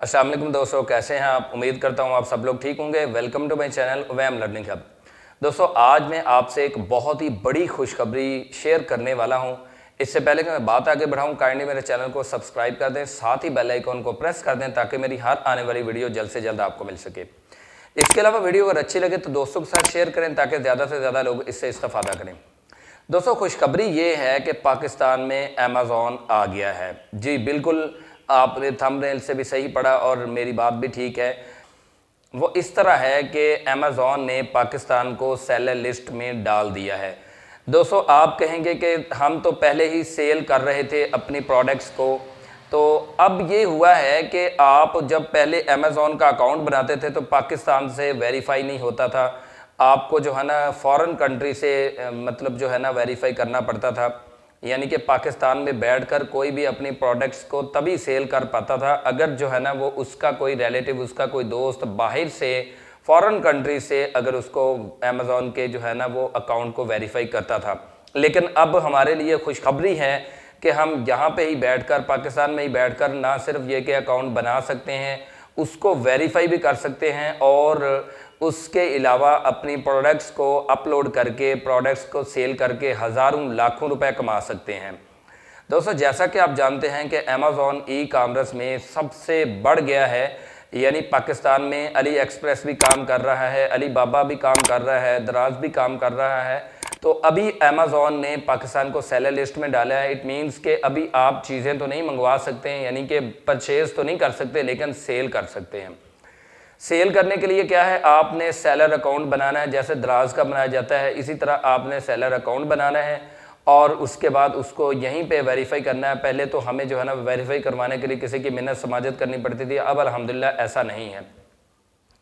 अस्सलाम वालेकुम दोस्तों, कैसे हैं आप। उम्मीद करता हूं आप सब लोग ठीक होंगे। वेलकम टू माय चैनल उवैम लर्निंग हब। दोस्तों, आज मैं आपसे एक बहुत ही बड़ी खुशखबरी शेयर करने वाला हूं। इससे पहले कि मैं बात आगे बढ़ाऊं, काइंडली मेरे चैनल को सब्सक्राइब कर दें, साथ ही बेल आइकॉन को प्रेस कर दें ताकि मेरी हर आने वाली वीडियो जल्द से जल्द आपको मिल सके। इसके अलावा वीडियो अगर अच्छी लगे तो दोस्तों के साथ शेयर करें ताकि ज़्यादा से ज़्यादा लोग इससे इस्तेफादा करें। दोस्तों, खुशखबरी ये है कि पाकिस्तान में अमेज़ॉन आ गया है। जी बिल्कुल, आपने थंबनेल से भी सही पढ़ा और मेरी बात भी ठीक है। वो इस तरह है कि अमेज़ॉन ने पाकिस्तान को सेलर लिस्ट में डाल दिया है। दोस्तों, आप कहेंगे कि हम तो पहले ही सेल कर रहे थे अपनी प्रोडक्ट्स को, तो अब ये हुआ है कि आप जब पहले अमेज़ॉन का अकाउंट बनाते थे तो पाकिस्तान से वेरीफाई नहीं होता था। आपको जो है ना फॉरेन कंट्री से मतलब जो है ना वेरीफाई करना पड़ता था। यानी कि पाकिस्तान में बैठकर कोई भी अपनी प्रोडक्ट्स को तभी सेल कर पाता था अगर जो है ना वो उसका कोई रिलेटिव, उसका कोई दोस्त बाहर से फॉरेन कंट्री से अगर उसको अमेज़ॉन के जो है ना वो अकाउंट को वेरीफाई करता था। लेकिन अब हमारे लिए खुशखबरी है कि हम यहाँ पे ही बैठकर, पाकिस्तान में ही बैठकर ना सिर्फ ये कि अकाउंट बना सकते हैं, उसको वेरीफाई भी कर सकते हैं और उसके अलावा अपनी प्रोडक्ट्स को अपलोड करके, प्रोडक्ट्स को सेल करके हज़ारों लाखों रुपए कमा सकते हैं। दोस्तों, जैसा कि आप जानते हैं कि अमेज़ॉन ई कॉमर्स में सबसे बढ़ गया है। यानी पाकिस्तान में अली एक्सप्रेस भी काम कर रहा है, अली बाबा भी काम कर रहा है, दराज भी काम कर रहा है। तो अभी अमेज़ॉन ने पाकिस्तान को सेलर लिस्ट में डाला है। इट मीन्स कि अभी आप चीज़ें तो नहीं मंगवा सकते हैं, यानी कि परचेज़ तो नहीं कर सकते, लेकिन सेल कर सकते हैं। सेल करने के लिए क्या है, आपने सेलर अकाउंट बनाना है। जैसे दराज का बनाया जाता है, इसी तरह आपने सेलर अकाउंट बनाना है और उसके बाद उसको यहीं पे वेरीफाई करना है। पहले तो हमें जो है ना वेरीफाई करवाने के लिए किसी की मिन्नत समाजत करनी पड़ती थी। अब अल्हम्दुलिल्लाह ऐसा नहीं है।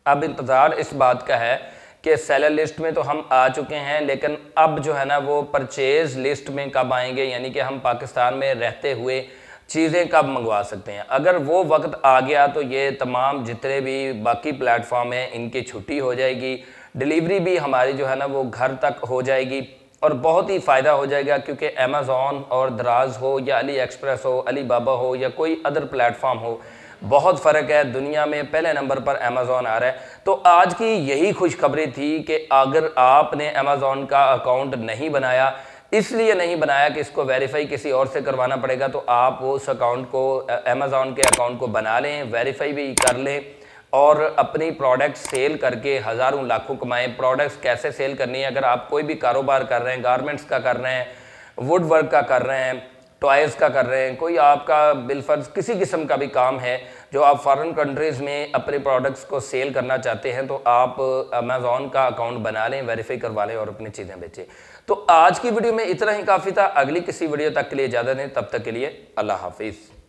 अब इंतज़ार इस बात का है कि सेलर लिस्ट में तो हम आ चुके हैं, लेकिन अब जो है ना वो परचेज़ लिस्ट में कब आएंगे, यानी कि हम पाकिस्तान में रहते हुए चीज़ें कब मंगवा सकते हैं। अगर वो वक्त आ गया तो ये तमाम जितने भी बाकी प्लेटफॉर्म हैं इनकी छुट्टी हो जाएगी, डिलीवरी भी हमारी जो है ना वो घर तक हो जाएगी और बहुत ही फ़ायदा हो जाएगा। क्योंकि अमेज़ॉन और दराज हो या अली एक्सप्रेस हो, अली बाबा हो या कोई अदर प्लेटफॉर्म हो, बहुत फ़र्क है। दुनिया में पहले नंबर पर अमेज़ॉन आ रहा है। तो आज की यही खुशखबरी थी कि अगर आपने अमेज़ॉन का अकाउंट नहीं बनाया, इसलिए नहीं बनाया कि इसको वेरीफाई किसी और से करवाना पड़ेगा, तो आप उस अकाउंट को, अमेज़ॉन के अकाउंट को बना लें, वेरीफाई भी कर लें और अपनी प्रोडक्ट सेल करके हज़ारों लाखों कमाएं। प्रोडक्ट्स कैसे सेल करनी है, अगर आप कोई भी कारोबार कर रहे हैं, गारमेंट्स का कर रहे हैं, वुड वर्क का कर रहे हैं, टॉयज़ का कर रहे हैं, कोई आपका बिलफर्ज किसी किस्म का भी काम है जो आप फॉरेन कंट्रीज़ में अपने प्रोडक्ट्स को सेल करना चाहते हैं, तो आप अमेज़ॉन का अकाउंट बना लें, वेरीफाई करवा लें और अपनी चीज़ें बेचें। तो आज की वीडियो में इतना ही काफ़ी था। अगली किसी वीडियो तक के लिए इजाज़त दें, तब तक के लिए अल्लाह हाफिज़।